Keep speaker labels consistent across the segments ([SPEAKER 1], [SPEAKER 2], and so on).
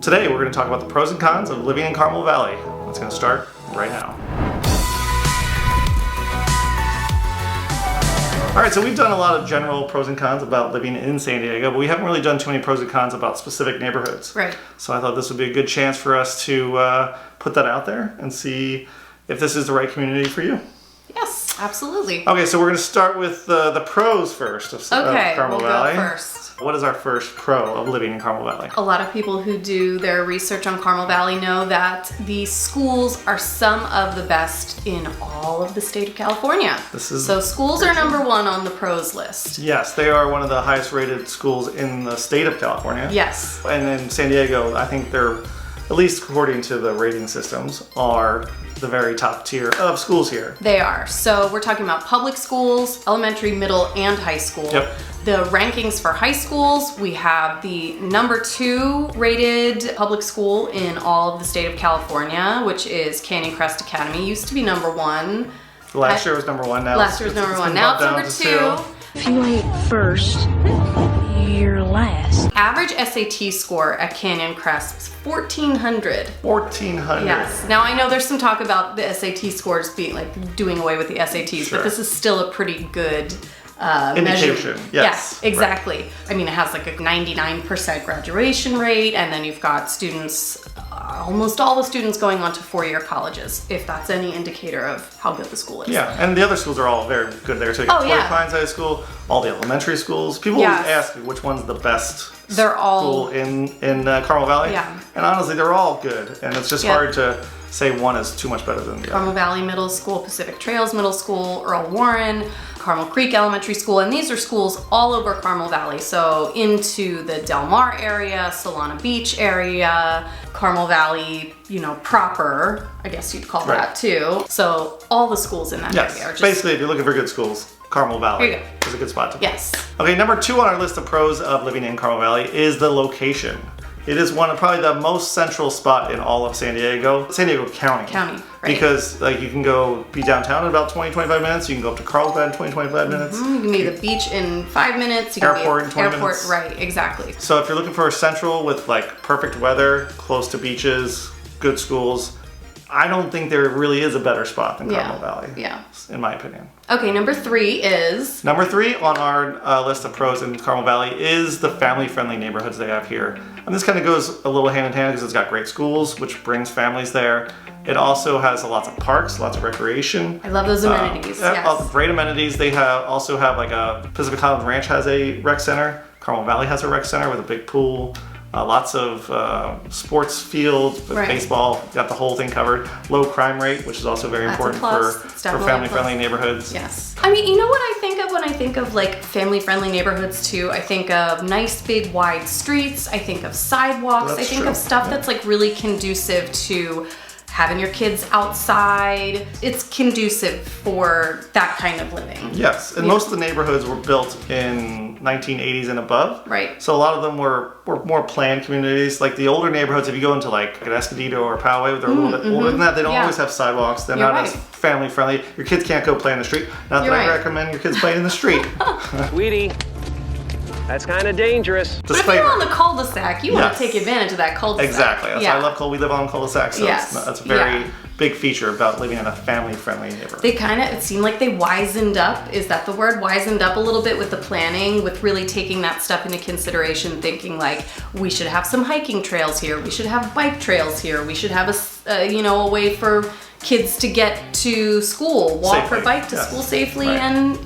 [SPEAKER 1] Today we're going to talk about the pros and cons of living in Carmel Valley. It's going to start right now. Alright, so we've done a lot of general pros and cons about living in San Diego, but we haven't really done too many pros and cons about specific neighborhoods.
[SPEAKER 2] Right.
[SPEAKER 1] So I thought this would be a good chance for us to put that out there and see if this is the right community for you.
[SPEAKER 2] Yes, absolutely.
[SPEAKER 1] Okay, so we're going to start with the pros first of Carmel Valley.
[SPEAKER 2] Go first.
[SPEAKER 1] What is our first pro of living in Carmel Valley?
[SPEAKER 2] A lot of people who do their research on Carmel Valley know that the schools are some of the best in all of the state of California. So schools are number one on the pros list.
[SPEAKER 1] Yes, they are one of the highest rated schools in the state of California.
[SPEAKER 2] Yes.
[SPEAKER 1] And in San Diego, I think they're, at least according to the rating systems, are the very top tier of schools here.
[SPEAKER 2] They are. So we're talking about public schools, elementary, middle, and high school.
[SPEAKER 1] Yep.
[SPEAKER 2] The rankings for high schools, we have the number 2 rated public school in all of the state of California, which is Canyon Crest Academy. Used to be number 1.
[SPEAKER 1] Last year was number 1 now.
[SPEAKER 2] Last year was number 1. Now it's number 2.
[SPEAKER 3] If you ain't first, you're last.
[SPEAKER 2] Average SAT score at Canyon Crest was 1,400.
[SPEAKER 1] 1,400.
[SPEAKER 2] Yes. Now I know there's some talk about the SAT scores being like doing away with the SATs,
[SPEAKER 1] Sure.
[SPEAKER 2] but this is still a pretty good
[SPEAKER 1] indication.
[SPEAKER 2] measure.
[SPEAKER 1] Yes.
[SPEAKER 2] Yeah, exactly. Right. I mean, it has like a 99% graduation rate, and then you've got students, almost all the students going on to 4-year colleges, if that's any indicator of how good the school is.
[SPEAKER 1] Yeah, and the other schools are all very good there too. Torrey Pines High School, all the elementary schools. People always ask me which one's the best school in Carmel Valley.
[SPEAKER 2] Yeah.
[SPEAKER 1] And honestly, they're all good, and it's just hard to say one is too much better than the other.
[SPEAKER 2] Carmel Valley Middle School, Pacific Trails Middle School, Earl Warren, Carmel Creek Elementary School, and these are schools all over Carmel Valley. So into the Del Mar area, Solana Beach area, Carmel Valley, proper, I guess you'd call that too. So all the schools in that area are just...
[SPEAKER 1] Basically, if you're looking for good schools, Carmel Valley is a good spot to be.
[SPEAKER 2] Yes.
[SPEAKER 1] Okay, number 2 on our list of pros of living in Carmel Valley is the location. It is one of probably the most central spot in all of San Diego County.
[SPEAKER 2] Right.
[SPEAKER 1] Because you can go be downtown in about 20-25 minutes. You can go up to Carlsbad in 20-25 minutes.
[SPEAKER 2] You can be at the beach in 5 minutes. You
[SPEAKER 1] Airport
[SPEAKER 2] can
[SPEAKER 1] in
[SPEAKER 2] be at
[SPEAKER 1] 20 minutes.
[SPEAKER 2] Right, exactly.
[SPEAKER 1] So if you're looking for a central with perfect weather, close to beaches, good schools, I don't think there really is a better spot than Carmel Valley.
[SPEAKER 2] Yeah.
[SPEAKER 1] In my opinion.
[SPEAKER 2] Okay, number 3 is...
[SPEAKER 1] Number 3 on our list of pros in Carmel Valley is the family-friendly neighborhoods they have here. And this kind of goes a little hand in hand because it's got great schools, which brings families there. It also has lots of parks, lots of recreation.
[SPEAKER 2] I love those amenities, yes.
[SPEAKER 1] Great amenities. They also have a Pacific Highlands Ranch has a rec center. Carmel Valley has a rec center with a big pool. Lots of sports fields, baseball, got the whole thing covered. Low crime rate, which is also very important for family-friendly neighborhoods.
[SPEAKER 2] Yes. I mean, you know what I think of when I think of family-friendly neighborhoods too? I think of nice, big, wide streets. I think of sidewalks. I think of stuff that's really conducive to having your kids outside. It's conducive for that kind of living.
[SPEAKER 1] Yes, and most of the neighborhoods were built in 1980s and above.
[SPEAKER 2] Right.
[SPEAKER 1] So a lot of them were more planned communities. Like the older neighborhoods, if you go into an Escondido or Poway, they're a little bit older than that. They don't always have sidewalks. They're not as family friendly. Your kids can't go play in the street. Not that I recommend your kids playing in the street.
[SPEAKER 4] Sweetie, that's kind of dangerous.
[SPEAKER 2] But if you're on the cul-de-sac, you want to take advantage of that cul-de-sac.
[SPEAKER 1] Exactly. That's why I love we live on cul-de-sac, so that's a very big feature about living in a family-friendly neighborhood.
[SPEAKER 2] They it seemed like they wisened up, is that the word? Wisened up a little bit with the planning, with really taking that stuff into consideration, thinking we should have some hiking trails here, we should have bike trails here, we should have a way for kids to get to school, walk or bike to school safely, and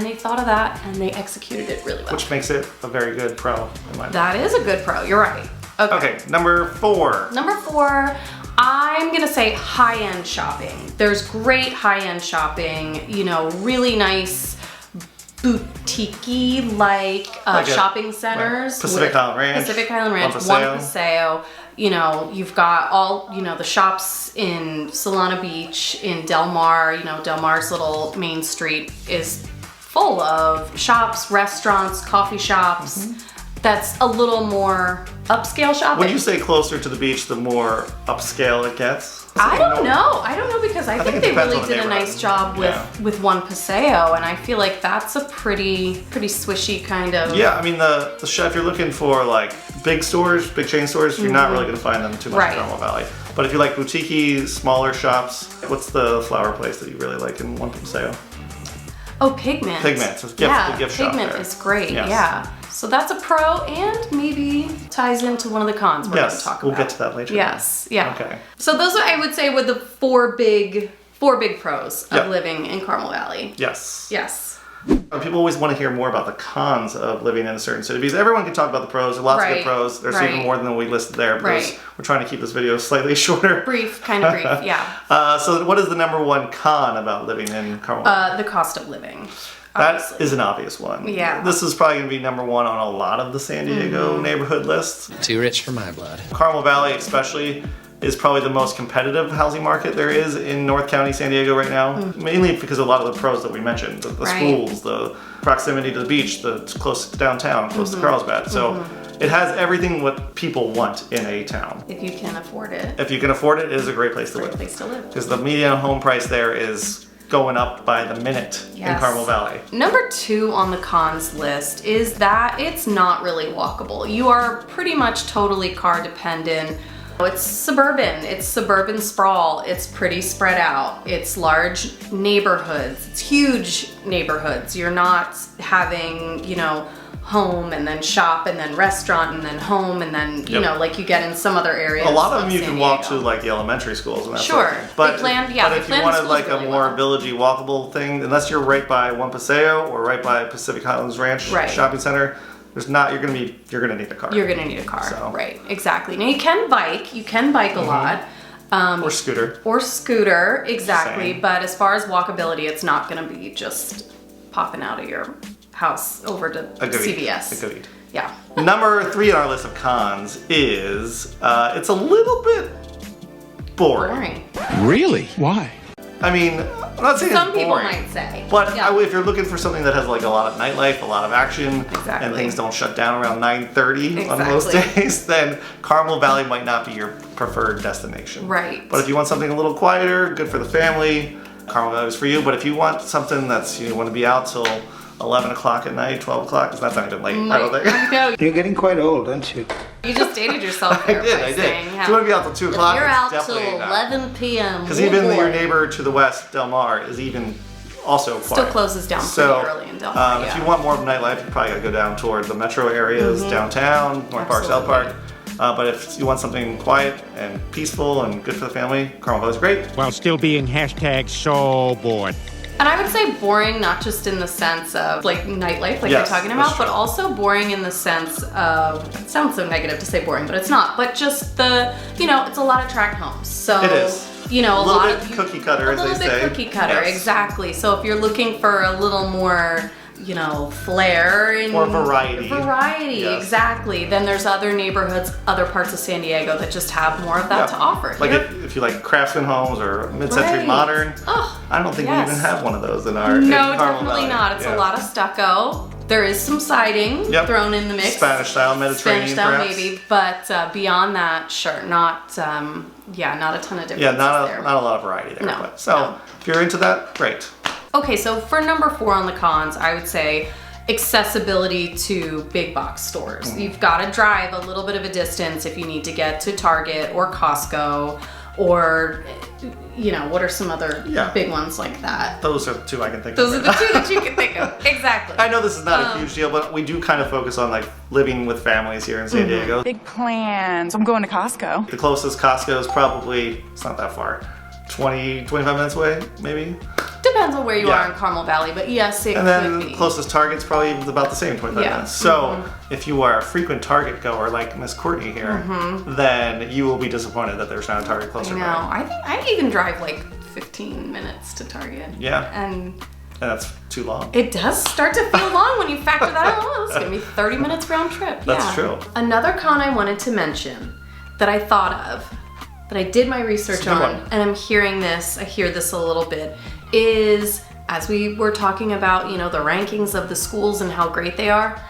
[SPEAKER 2] they thought of that and they executed it really well.
[SPEAKER 1] Which makes it a very good pro in my opinion.
[SPEAKER 2] That is a good pro, you're right.
[SPEAKER 1] Okay, number 4.
[SPEAKER 2] Number 4, I'm gonna say high-end shopping. There's great high-end shopping, really nice boutique-y shopping centers.
[SPEAKER 1] Pacific Highland Ranch,
[SPEAKER 2] one Paseo. You've got all, the shops in Solana Beach, in Del Mar. Del Mar's little main street is full of shops, restaurants, coffee shops. that's a little more upscale shopping.
[SPEAKER 1] When you say closer to the beach, the more upscale it gets?
[SPEAKER 2] I don't know because I think they really did a nice job with One Paseo, and I feel like that's a pretty swishy kind of.
[SPEAKER 1] Yeah, I mean the if you're looking for like big stores, big chain stores, you're not really gonna find them too much in Carmel Valley. But if you like boutique-y, smaller shops, what's the flower place that you really like in One Paseo?
[SPEAKER 2] Oh, Pigment.
[SPEAKER 1] Pigment, so the gift shop
[SPEAKER 2] Pigment
[SPEAKER 1] there.
[SPEAKER 2] is great.
[SPEAKER 1] Yes.
[SPEAKER 2] Yeah. So that's a pro, and maybe ties into one of the cons we're going to talk about.
[SPEAKER 1] We'll get to that later.
[SPEAKER 2] Yes. Yeah.
[SPEAKER 1] Okay.
[SPEAKER 2] So those I would say were the four big pros of living in Carmel Valley.
[SPEAKER 1] Yes.
[SPEAKER 2] Yes.
[SPEAKER 1] People always want to hear more about the cons of living in a certain city because everyone can talk about the pros. There are lots of good pros. There's even more than we listed there because we're trying to keep this video slightly shorter.
[SPEAKER 2] Kind of brief, yeah.
[SPEAKER 1] So what is the number one con about living in Carmel Valley?
[SPEAKER 2] The cost of living.
[SPEAKER 1] That is an obvious one.
[SPEAKER 2] Yeah.
[SPEAKER 1] This is probably going to be number one on a lot of the San Diego neighborhood lists.
[SPEAKER 5] Too rich for my blood.
[SPEAKER 1] Carmel Valley especially is probably the most competitive housing market there is in North County, San Diego right now. Mainly because of a lot of the pros that we mentioned. The schools, the proximity to the beach, the close to downtown, close to Carlsbad. So it has everything what people want in a town.
[SPEAKER 2] If you can afford it.
[SPEAKER 1] If you can afford it, it is a great place to live. Because the median home price there is going up by the minute in Carmel Valley. Number
[SPEAKER 2] 2 on the cons list is that it's not really walkable. You are pretty much totally car dependent. It's suburban sprawl, it's pretty spread out, it's large neighborhoods, it's huge neighborhoods. You're not having, home and then shop and then restaurant and then home and then, like you get in some other areas.
[SPEAKER 1] A lot of them you can walk to like the elementary schools and that
[SPEAKER 2] sure.
[SPEAKER 1] sort of thing. But if you wanted like a more villagey walkable thing, unless you're right by One Paseo or right by Pacific Highlands Ranch Shopping Center, you're gonna need a car.
[SPEAKER 2] You're gonna need a car, right, exactly. Now you can bike a lot.
[SPEAKER 1] Or scooter.
[SPEAKER 2] Exactly. Same. But as far as walkability, it's not gonna be just popping out of your house over to CVS.
[SPEAKER 1] Agreed.
[SPEAKER 2] Yeah.
[SPEAKER 1] Number 3 on our list of cons is it's a little bit boring.
[SPEAKER 5] Really? Why?
[SPEAKER 1] I mean, I'm not saying
[SPEAKER 2] some
[SPEAKER 1] it's boring.
[SPEAKER 2] People might say.
[SPEAKER 1] But if you're looking for something that has like a lot of nightlife, a lot of action, and things don't shut down around 9:30 on most days, then Carmel Valley might not be your preferred destination.
[SPEAKER 2] Right.
[SPEAKER 1] But if you want something a little quieter, good for the family, Carmel Valley is for you. But if you want something that's, you want to be out till 11 o'clock at night, 12 o'clock, because that's not even late, I don't think.
[SPEAKER 2] I know.
[SPEAKER 6] You're getting quite old, aren't you?
[SPEAKER 2] You just dated yourself there.
[SPEAKER 1] I did. If you want to be out till 2 o'clock,
[SPEAKER 2] you're out
[SPEAKER 1] it's
[SPEAKER 2] till
[SPEAKER 1] definitely
[SPEAKER 2] 11 p.m.
[SPEAKER 1] Because even your neighbor to the west, Del Mar, is even also quiet.
[SPEAKER 2] Still closes down pretty early in Del Mar,
[SPEAKER 1] if you want more of nightlife, you probably got to go down toward the metro areas, downtown, North Park, South Park. But if you want something quiet and peaceful and good for the family, Carmel Valley is great.
[SPEAKER 7] While still being #so bored.
[SPEAKER 2] And I would say boring, not just in the sense of like nightlife, like you're talking about, but also boring in the sense of, it sounds so negative to say boring, but it's not, but just it's a lot of tract homes. So
[SPEAKER 1] it is.
[SPEAKER 2] A lot of
[SPEAKER 1] cookie cutter, as they say.
[SPEAKER 2] A little bit cookie cutter, exactly. So if you're looking for a little more, flair and
[SPEAKER 1] or variety.
[SPEAKER 2] Yes. Exactly. Then there's other neighborhoods, other parts of San Diego that just have more of that to offer.
[SPEAKER 1] Like if you like craftsman homes or mid-century modern, I don't think we even have one of those in our
[SPEAKER 2] No,
[SPEAKER 1] in Carmel
[SPEAKER 2] definitely
[SPEAKER 1] Valley.
[SPEAKER 2] not. It's a lot of stucco. There is some siding thrown in the mix.
[SPEAKER 1] Spanish style, Mediterranean perhaps.
[SPEAKER 2] Maybe, but beyond that, sure, not a ton of difference.
[SPEAKER 1] Yeah, not a lot of variety there.
[SPEAKER 2] No.
[SPEAKER 1] If you're into that, great.
[SPEAKER 2] Okay, so for number 4 on the cons, I would say accessibility to big box stores. You've got to drive a little bit of a distance if you need to get to Target or Costco or, what are some other big ones like that?
[SPEAKER 1] Those are the 2 I can think of.
[SPEAKER 2] Those are the 2 that you can think of. Exactly.
[SPEAKER 1] I know this is not a huge deal, but we do kind of focus on like living with families here in San Diego.
[SPEAKER 8] Big plans. I'm going to Costco.
[SPEAKER 1] The closest Costco is probably, it's not that far, 20, 25 minutes away, maybe?
[SPEAKER 2] Depends on where you are in Carmel Valley, but yes, it could be.
[SPEAKER 1] And then closest Target's probably about the same, 25 minutes. So if you are a frequent Target goer like Miss Courtney here, then you will be disappointed that there's not a Target closer.
[SPEAKER 2] No, I even drive like 15 minutes to Target.
[SPEAKER 1] Yeah.
[SPEAKER 2] And
[SPEAKER 1] that's too long.
[SPEAKER 2] It does start to feel long when you factor that out. Oh, it's going to be 30 minutes round trip.
[SPEAKER 1] That's true.
[SPEAKER 2] Another con I wanted to mention that I thought of, that I did my research on, and I hear this a little bit, is as we were talking about, the rankings of the schools and how great they are,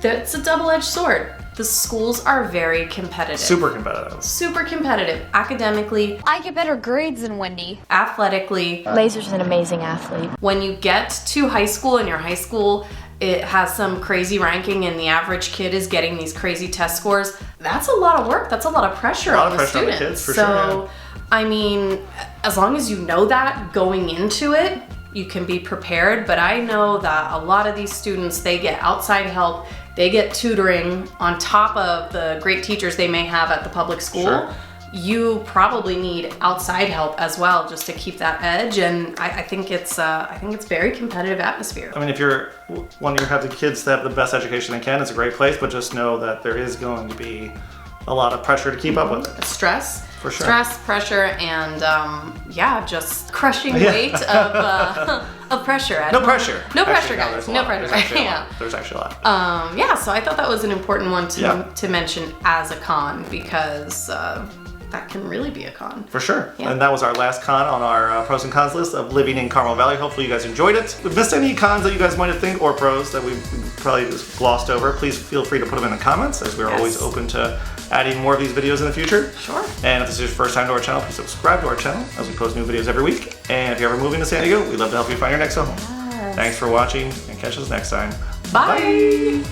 [SPEAKER 2] That's a double-edged sword. The schools are very competitive.
[SPEAKER 1] Super competitive.
[SPEAKER 2] Super competitive. Academically,
[SPEAKER 6] I get better grades than Wendy.
[SPEAKER 2] athletically.
[SPEAKER 3] Laser's an amazing athlete.
[SPEAKER 2] When you get to high school and your high school, it has some crazy ranking and the average kid is getting these crazy test scores. That's a lot of work. That's a lot of pressure on the students.
[SPEAKER 1] On the kids, for
[SPEAKER 2] so,
[SPEAKER 1] sure, yeah.
[SPEAKER 2] I mean, as long as you know that going into it, you can be prepared. But I know that a lot of these students, they get outside help. They get tutoring on top of the great teachers they may have at the public school.
[SPEAKER 1] Sure.
[SPEAKER 2] You probably need outside help as well, just to keep that edge. And I think it's very competitive atmosphere.
[SPEAKER 1] I mean, if you're wanting to have the kids to have the best education they can, it's a great place, but just know that there is going to be a lot of pressure to keep up with it.
[SPEAKER 2] Stress.
[SPEAKER 1] For sure.
[SPEAKER 2] Stress, pressure, and just crushing weight of pressure.
[SPEAKER 1] No pressure.
[SPEAKER 2] No
[SPEAKER 1] Actually,
[SPEAKER 2] pressure, guys.
[SPEAKER 1] there's a
[SPEAKER 2] No
[SPEAKER 1] lot.
[SPEAKER 2] pressure.
[SPEAKER 1] There's actually a
[SPEAKER 2] Yeah.
[SPEAKER 1] lot. There's actually a lot.
[SPEAKER 2] So I thought that was an important one to
[SPEAKER 1] Yeah.
[SPEAKER 2] to mention as a con, because that can really be a con.
[SPEAKER 1] For sure.
[SPEAKER 2] Yeah.
[SPEAKER 1] And that was our last con on our pros and cons list of living in Carmel Valley. Hopefully you guys enjoyed it. If we missed any cons that you guys might have think, or pros that we probably just glossed over, please feel free to put them in the comments, as we're always open to adding more of these videos in the future.
[SPEAKER 2] Sure.
[SPEAKER 1] And if this is your first time to our channel, please subscribe to our channel, as we post new videos every week. And if you're ever moving to San Diego, we'd love to help you find your next home.
[SPEAKER 2] Yes.
[SPEAKER 1] Thanks for watching, and catch us next time.
[SPEAKER 2] Bye.